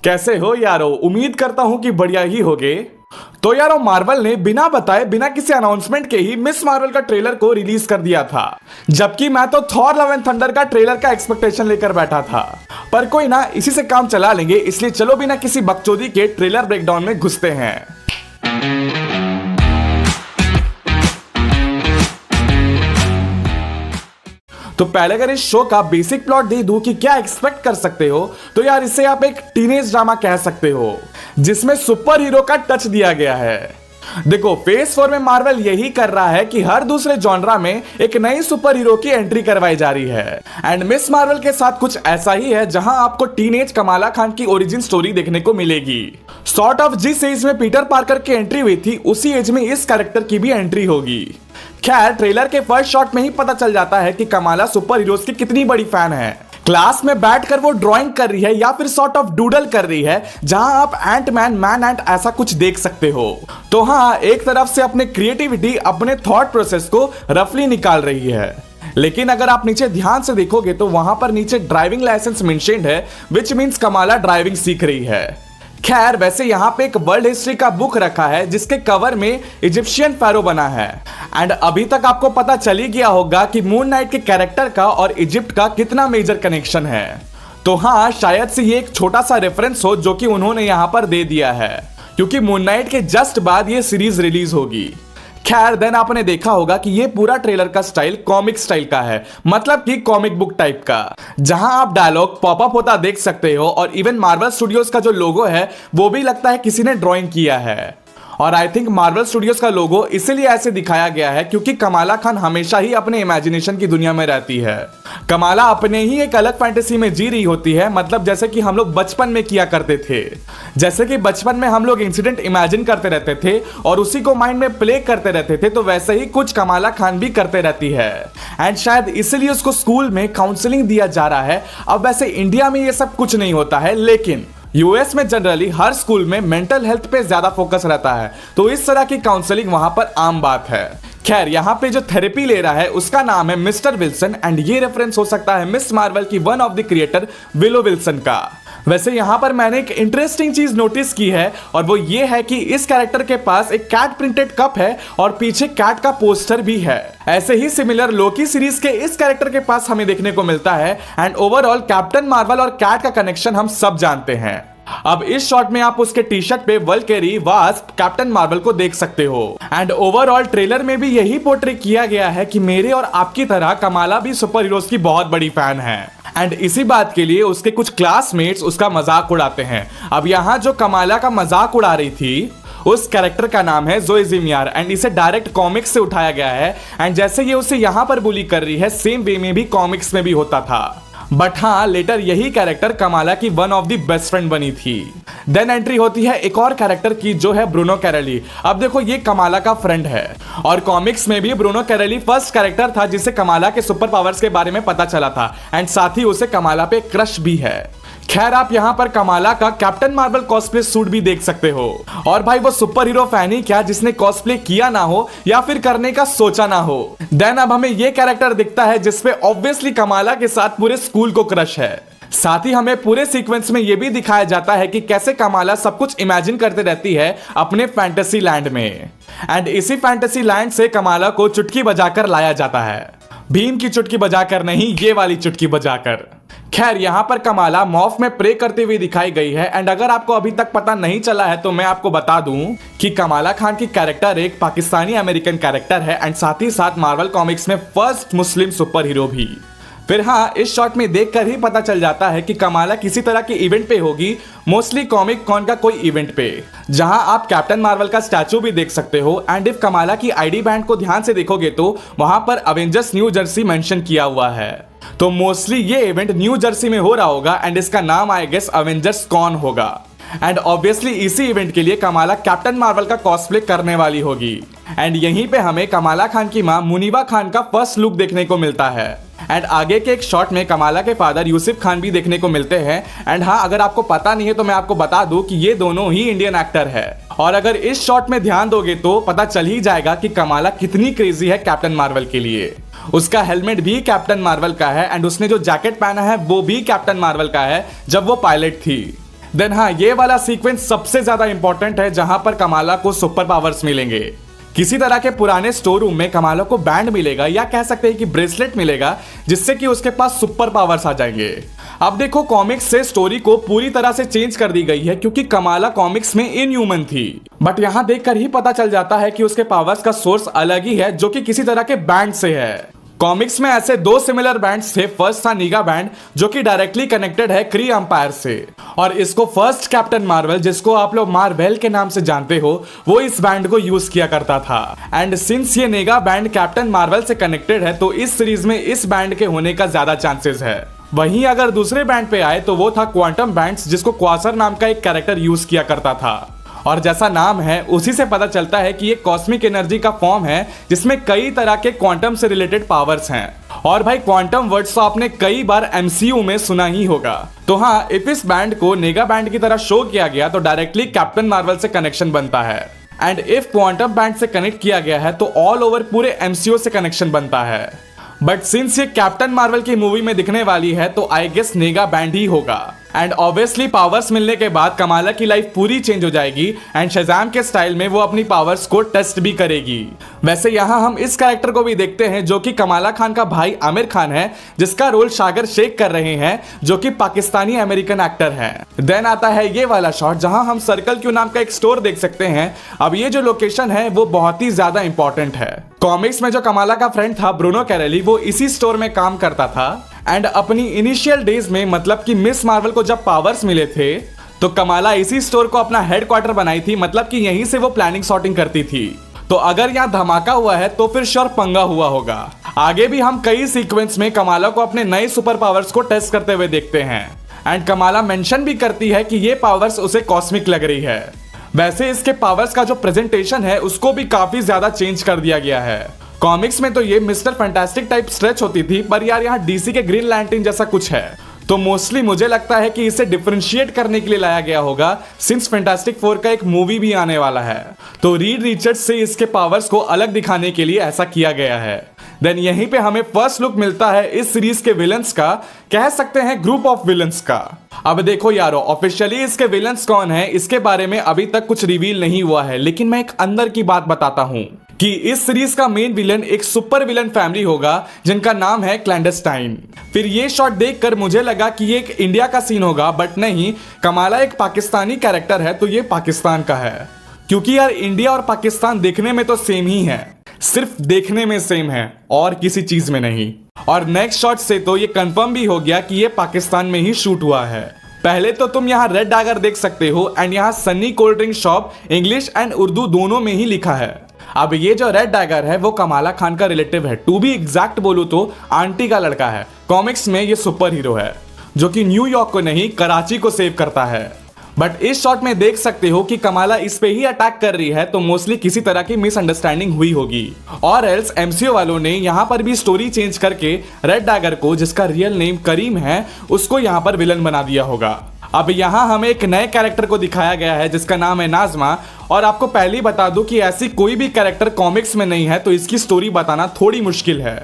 कैसे हो यारो? उम्मीद करता हूं कि बढ़िया ही होगे। तो यारो, मार्वल ने बिना बताए, बिना किसी अनाउंसमेंट के ही मिस मार्वल का ट्रेलर को रिलीज कर दिया था। जबकि मैं तो थॉर लव एंड थंडर का ट्रेलर का एक्सपेक्टेशन लेकर बैठा था। पर कोई ना, इसी से काम चला लेंगे। इसलिए चलो बिना किसी बकचोदी के ट्रेलर ब्रेकडाउन में घुसते हैं। तो पहले अगर इस शो का बेसिक प्लॉट दे दूं कि क्या एक्सपेक्ट कर सकते हो, तो यार इसे आप एक टीनेज ड्रामा कह सकते हो जिसमें सुपर हीरो का टच दिया गया है। देखो, फेज 4 में मार्वल यही कर रहा है कि हर दूसरे जॉनरा में एक नई सुपर हीरो की एंट्री करवाई जा रही है। एंड मिस मार्वल के साथ कुछ ऐसा ही है, जहां आपको टीनेज कमाला खान की ओरिजिन स्टोरी देखने को मिलेगी। सॉर्ट ऑफ जिस एज में पीटर पार्कर की एंट्री हुई थी, उसी एज में इस कैरेक्टर की भी एंट्री होगी। खैर, ट्रेलर के फर्स्ट शॉट में ही पता चल जाता है कि कमाला सुपर हीरोज की कितनी बड़ी फैन है। क्लास में बैठकर वो ड्राइंग कर रही है या फिर सॉर्ट ऑफ डूडल कर रही है, जहां आप एंट मैन एंट ऐसा कुछ देख सकते हो। तो हाँ, एक तरफ से अपने क्रिएटिविटी, अपने थॉट प्रोसेस को रफली निकाल रही है। लेकिन अगर आप नीचे ध्यान से देखोगे तो वहां पर नीचे ड्राइविंग लाइसेंस मेंशन्ड है, विच मींस कमाला ड्राइविंग सीख रही है। खैर, वैसे यहाँ पे एक वर्ल्ड हिस्ट्री का बुक रखा है जिसके कवर में इजिप्शियन फैरो बना है। एंड अभी तक आपको पता चल ही गया होगा कि मून नाइट के कैरेक्टर का और इजिप्ट का कितना मेजर कनेक्शन है। तो हाँ, शायद से ये एक छोटा सा रेफरेंस हो जो कि उन्होंने यहाँ पर दे दिया है, क्योंकि मून नाइट के जस्ट बाद ये सीरीज रिलीज होगी। खैर, देन आपने देखा होगा कि ये पूरा ट्रेलर का स्टाइल कॉमिक स्टाइल का है, मतलब कि कॉमिक बुक टाइप का, जहां आप डायलॉग पॉपअप होता देख सकते हो। और इवन मार्वल स्टूडियोज का जो लोगो है वो भी लगता है किसी ने ड्राइंग किया है। और आई थिंक मार्वल स्टूडियोज का लोगो इसीलिए ऐसे दिखाया गया है क्योंकि कमाला खान हमेशा ही अपने इमेजिनेशन की दुनिया में रहती है। कमाला अपने ही एक अलग फैंटेसी में जी रही होती है, मतलब जैसे कि हम लोग बचपन में किया करते थे। जैसे कि बचपन में हम लोग इंसिडेंट इमेजिन करते रहते थे और उसी को माइंड में प्ले करते रहते थे, तो वैसे ही कुछ कमाला खान भी करते रहती है। एंड शायद इसलिए उसको स्कूल में काउंसलिंग दिया जा रहा है। अब वैसे इंडिया में ये सब कुछ नहीं होता है, लेकिन यूएस में जनरली हर स्कूल में मेंटल हेल्थ पे ज्यादा फोकस रहता है, तो इस तरह की काउंसलिंग वहां पर आम बात है। खैर, यहाँ पे जो थेरेपी ले रहा है उसका नाम है मिस्टर विल्सन, एंड ये रेफरेंस हो सकता है मिस मार्वल की one of the creator willow Wilson का। वैसे यहाँ पर मैंने एक इंटरेस्टिंग चीज नोटिस की है, और वो ये है कि इस कैरेक्टर के पास एक कैट प्रिंटेड कप है और पीछे कैट का पोस्टर भी है। ऐसे ही सिमिलर लोकी सीरीज के इस कैरेक्टर के पास हमें देखने को मिलता है। एंड ओवरऑल कैप्टन मार्वल और कैट का कनेक्शन हम सब जानते हैं। अब इस शॉट में आप उसके टी शर्ट पे वल्केरी, वास्प, कैप्टन मार्वल को देख सकते हो। एंड ओवरऑल ट्रेलर में भी यही पोर्ट्रे किया गया है कि मेरे और आपकी तरह कमाला भी सुपर हीरोज की बहुत बड़ी फैन है। एंड इसी बात के लिए उसके कुछ क्लासमेट्स उसका मजाक उड़ाते हैं। अब यहाँ जो कमाला का मजाक उड़ा रही थी, उस कैरेक्टर का नाम है जोए जिमियार, एंड इसे डायरेक्ट कॉमिक्स से उठाया गया है। एंड जैसे ये उसे यहाँ पर बुली कर रही है, सेम वे में भी कॉमिक्स में भी होता था। बट हाँ, लेटर यही कैरेक्टर कमाला की one of the best friend बनी थी। देन एंट्री होती है एक और कैरेक्टर की जो है ब्रूनो कैरेली। अब देखो, ये कमाला का फ्रेंड है और कॉमिक्स में भी ब्रूनो कैरेली फर्स्ट कैरेक्टर था जिसे कमाला के सुपर पावर्स के बारे में पता चला था, एंड साथ ही उसे कमाला पे क्रश भी है। खैर, आप यहाँ पर कमाला का कैप्टन मार्वल कॉस्प्ले सूट भी देख सकते हो। और भाई, वो सुपर हीरो फैन ही क्या जिसने कॉस्प्ले किया ना हो या फिर करने का सोचा ना हो। देन अब हमें ये कैरेक्टर दिखता है जिसपे ऑब्वियसली कमाला के साथ पूरे स्कूल को क्रश है। साथ ही हमें पूरे सीक्वेंस में ये भी दिखाया जाता है कि कैसे कमाला सब कुछ इमेजिन करते रहती है अपने फैंटेसी लैंड में। एंड इसी फैंटेसी लैंड से कमाला को चुटकी बजाकर लाया जाता है। भीम की चुटकी बजाकर नहीं, ये वाली चुटकी बजाकर। खैर, यहाँ पर कमाला मॉफ में प्रे करते हुए दिखाई गई है। एंड अगर आपको अभी तक पता नहीं चला है तो मैं आपको बता दूं कि कमाला खान की कैरेक्टर एक पाकिस्तानी अमेरिकन कैरेक्टर है, एंड साथ ही साथ मार्वल कॉमिक्स में फर्स्ट मुस्लिम सुपर हीरो भी। फिर हाँ, इस शॉट में देखकर ही पता चल जाता है कि कमाला किसी तरह की इवेंट पे होगी, मोस्टली कॉमिक कॉन का कोई इवेंट पे, जहां आप कैप्टन मार्वल का स्टैचू भी देख सकते हो। एंड इफ कमाला की आईडी बैंड को ध्यान से देखोगे तो वहां पर अवेंजर्स न्यू जर्सी मेंशन किया हुआ है। तो मोस्टली ये इवेंट न्यू जर्सी में हो रहा होगा, एंड इसका नाम आई गेस अवेंजर्स कॉन होगा। एंड ऑब्वियसली इसी इवेंट के लिए कमाला कैप्टन मार्वल का कॉस्प्ले करने वाली होगी। एंड यहीं पे हमें कमाला खान की मां मुनीबा खान का फर्स्ट लुक देखने को मिलता है। एंड आगे के एक शॉट में कमाला के फादर यूसुफ खान भी देखने को मिलते हैं। एंड हाँ, अगर आपको पता नहीं है तो मैं आपको बता दूं कि ये दोनों ही इंडियन एक्टर है। और अगर इस शॉट में ध्यान दोगे तो पता चल ही जाएगा कि कमाला कितनी क्रेजी है कैप्टन मार्वल के लिए। उसका हेलमेट भी कैप्टन मार्वल का है, एंड उसने जो जैकेट पहना है वो भी कैप्टन मार्वल का है जब वो पायलट थी। देन हाँ, ये वाला सीक्वेंस सबसे ज्यादा इंपॉर्टेंट है जहां पर कमाला को सुपर पावर्स मिलेंगे। किसी तरह के पुराने स्टोर रूम में कमाला को बैंड मिलेगा या कह सकते हैं कि ब्रेसलेट मिलेगा, जिससे कि उसके पास सुपर पावर्स आ जाएंगे। अब देखो, कॉमिक्स से स्टोरी को पूरी तरह से चेंज कर दी गई है क्योंकि कमाला कॉमिक्स में इनह्यूमन थी, बट यहां देखकर ही पता चल जाता है कि उसके पावर्स का सोर्स अलग ही है, जो कि किसी तरह के बैंड से है। कॉमिक्स में ऐसे दो सिमिलर बैंड्स थे। फर्स्ट था नीगा बैंड, जो कि डायरेक्टली कनेक्टेड है क्री एम्पायर से, और इसको फर्स्ट कैप्टन मार्वल, जिसको आप लोग मार्वेल के नाम से जानते हो, वो इस बैंड को यूज किया करता था। एंड सिंस ये नीगा बैंड कैप्टन मार्वल से कनेक्टेड है, तो इस सीरीज में इस बैंड के होने का ज्यादा चांसेस है। वहीं अगर दूसरे बैंड पे आए तो वो था क्वांटम बैंड्स, जिसको क्वासर नाम का एक कैरेक्टर यूज किया करता था। और जैसा नाम है उसी से पता चलता है कि ये कॉस्मिक एनर्जी का फॉर्म है, जिसमें कई तरह के क्वांटम से रिलेटेड पावर्स हैं। और भाई, क्वांटम वर्ड्स तो आपने कई बार एमसीयू में सुना ही होगा। तो हाँ, इफ इस बैंड को नेगा बैंड की तरह शो किया गया तो डायरेक्टली कैप्टन मार्वल से कनेक्शन बनता है, एंड इफ क्वांटम बैंड से कनेक्ट किया गया है तो ऑल ओवर पूरे एमसीयू से कनेक्शन बनता है। बट सिंस ये कैप्टन मार्वल की मूवी में दिखने वाली है तो आई गेस नेगा बैंड ही होगा। एंड ऑब्वियसली पावर्स मिलने के बाद कमाला की लाइफ पूरी चेंज हो जाएगी एंड शज़ाम के स्टाइल में वो अपनी पावर्स को टेस्ट भी करेगी। वैसे यहाँ हम इस कैरेक्टर को भी देखते हैं, जो कि कमाला खान का भाई आमिर खान है, जिसका रोल सागर शेख कर रहे हैं, जो कि पाकिस्तानी अमेरिकन एक्टर हैं। देन आता है ये वाला शॉट, जहां हम सर्कल क्यू नाम का एक स्टोर देख सकते हैं। अब ये जो लोकेशन है वो बहुत ही ज्यादा इंपॉर्टेंट है। कॉमिक्स में जो कमाला का फ्रेंड था ब्रूनो कैरेली, वो इसी स्टोर में काम करता था। एंड अपनी इनिशियल डेज में, मतलब कि मिस मार्वल को जब पावर्स मिले थे, तो कमाला इसी स्टोर को अपना हेडक्वार्टर बनाई थी, मतलब कि यहीं से वो प्लानिंग सॉर्टिंग करती थी। तो अगर यहाँ धमाका हुआ है तो फिर श्योर पंगा हुआ होगा। आगे भी हम कई सीक्वेंस में कमाला को अपने नए सुपर पावर्स को टेस्ट करते हुए देखते हैं, एंड कमाला मेंशन भी करती है कि ये पावर्स उसे कॉस्मिक लग रही है। वैसे इसके पावर्स का जो प्रेजेंटेशन है उसको भी काफी ज्यादा चेंज कर दिया गया है। कॉमिक्स में तो ये मिस्टर फैंटास्टिक टाइप स्ट्रेच होती थी, पर यार यहाँ डीसी के ग्रीन लैंटर्न जैसा कुछ है। तो मोस्टली मुझे लगता है कि इसे डिफरेंशिएट करने के लिए लाया गया होगा, सिंस फैंटास्टिक फोर का एक मूवी भी आने वाला है। तो रीड रिचर्ड्स से इसके पावर्स को अलग दिखाने के लिए ऐसा किया गया है। देन यहीं पे हमें फर्स्ट लुक मिलता है इस सीरीज के विलन्स का, कह सकते हैं ग्रुप ऑफ विलन्स का। अब देखो यारो, ऑफिशियली इसके विलन्स कौन है इसके बारे में अभी तक कुछ रिवील नहीं हुआ है, लेकिन मैं एक अंदर की बात बताता हूं कि इस सीरीज का मेन विलन एक सुपर विलन फैमिली होगा, जिनका नाम है क्लैंडस्टाइन। फिर ये शॉट देखकर मुझे लगा कि ये एक इंडिया का सीन होगा, बट नहीं, कमाला एक पाकिस्तानी कैरेक्टर है तो ये पाकिस्तान का है। क्योंकि यार इंडिया और पाकिस्तान देखने में तो सेम ही है, सिर्फ देखने में सेम है और किसी चीज में नहीं। और नेक्स्ट शॉट से तो ये कंफर्म भी हो गया कि ये पाकिस्तान में ही शूट हुआ है। पहले तो तुम यहाँ रेड डैगर देख सकते हो, एंड यहाँ Sunny cold drink shop English and Urdu दोनों में ही लिखा है। अब ये जो रेड डैगर है वो कमाला खान का रिलेटिव है, टू बी एग्जैक्ट बोलूं तो आंटी का लड़का है। कॉमिक्स में ये सुपर हीरो है जो कि न्यूयॉर्क को नहीं कराची को सेव करता है। बट इस शॉट में देख सकते हो कि कमाला इस पे ही अटैक कर रही है, तो मोस्टली किसी तरह की मिसअंडरस्टैंडिंग हुई होगी, और एल्स एमसीयू वालों ने यहाँ पर भी स्टोरी चेंज करके रेड डैगर को, जिसका रियल नेम करीम है, उसको यहाँ पर विलन बना दिया होगा। अब यहाँ हमें एक नए कैरेक्टर को दिखाया गया है जिसका नाम है नाजमा, और आपको पहले ही बता दूं कि ऐसी कोई भी कैरेक्टर कॉमिक्स में नहीं है, तो इसकी स्टोरी बताना थोड़ी मुश्किल है।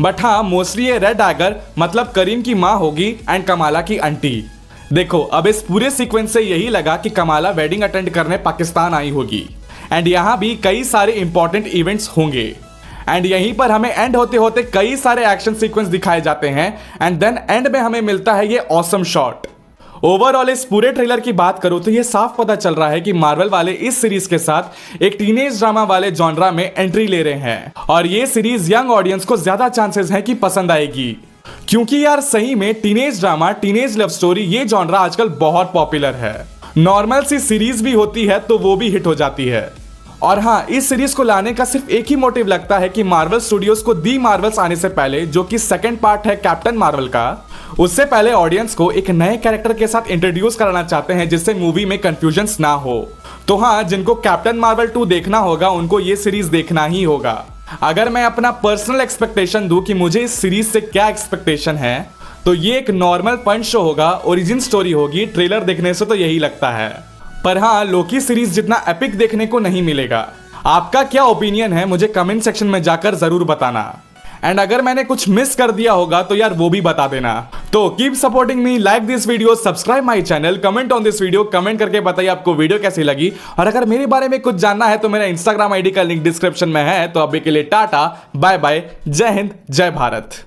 बट हाँ, मोस्टली ये रेड डैगर मतलब करीम की माँ होगी एंड कमाला की आंटी। देखो, अब इस पूरे सीक्वेंस से यही लगा कि कमाला वेडिंग अटेंड करने पाकिस्तान आई होगी, एंड यहाँ भी कई सारे इंपॉर्टेंट इवेंट्स होंगे। एंड यहीं पर हमें एंड होते होते कई सारे एक्शन सीक्वेंस दिखाए जाते हैं, एंड देन एंड में हमें मिलता है ये ऑसम शॉट। ओवरऑल इस पूरे ट्रेलर की बात करूं तो ये साफ पता चल रहा है कि मार्वल वाले इस सीरीज के साथ एक टीनेज ड्रामा वाले जॉनरा में एंट्री ले रहे हैं, और ये सीरीज यंग ऑडियंस को ज्यादा चांसेस हैं कि पसंद आएगी। क्योंकि यार सही में teenage drama, teenage love story, ये जॉनरा आजकल बहुत पॉपुलर है। नॉर्मल सी सीरीज भी होती है तो वो भी हिट हो जाती है। और हाँ, इस सीरीज को लाने का सिर्फ एक ही मोटिव लगता है कि मार्वल स्टूडियोज को दी मार्वल्स आने से पहले, जो कि सेकंड पार्ट है कैप्टन मार्वल का, उससे पहले ऑडियंस को एक नए कैरेक्टर के साथ इंट्रोड्यूस कराना चाहते हैं, जिससे मूवी में कंफ्यूजन्स ना हो। तो हाँ, जिनको कैप्टन मार्वल 2 देखना होगा उनको ये सीरीज देखना ही होगा। अगर मैं अपना पर्सनल एक्सपेक्टेशन दूं कि मुझे इस सीरीज से क्या एक्सपेक्टेशन है, तो ये एक नॉर्मल फन शो होगा, ओरिजिन स्टोरी होगी। ट्रेलर देखने से तो यही लगता है। पर हाँ, लोकी सीरीज जितना एपिक देखने को नहीं मिलेगा। आपका क्या ओपिनियन है मुझे कमेंट सेक्शन में जाकर जरूर बताना। एंड अगर मैंने कुछ मिस कर दिया होगा तो यार वो भी बता देना। तो keep supporting me, like this video, subscribe my channel, comment on this video, comment करके बताइए आपको वीडियो कैसी लगी। और अगर मेरे बारे में कुछ जानना है तो मेरा इंस्टाग्राम आईडी का लिंक डिस्क्रिप्शन में है। तो अभी के लिए टाटा बाय बाय, जय हिंद जय भारत।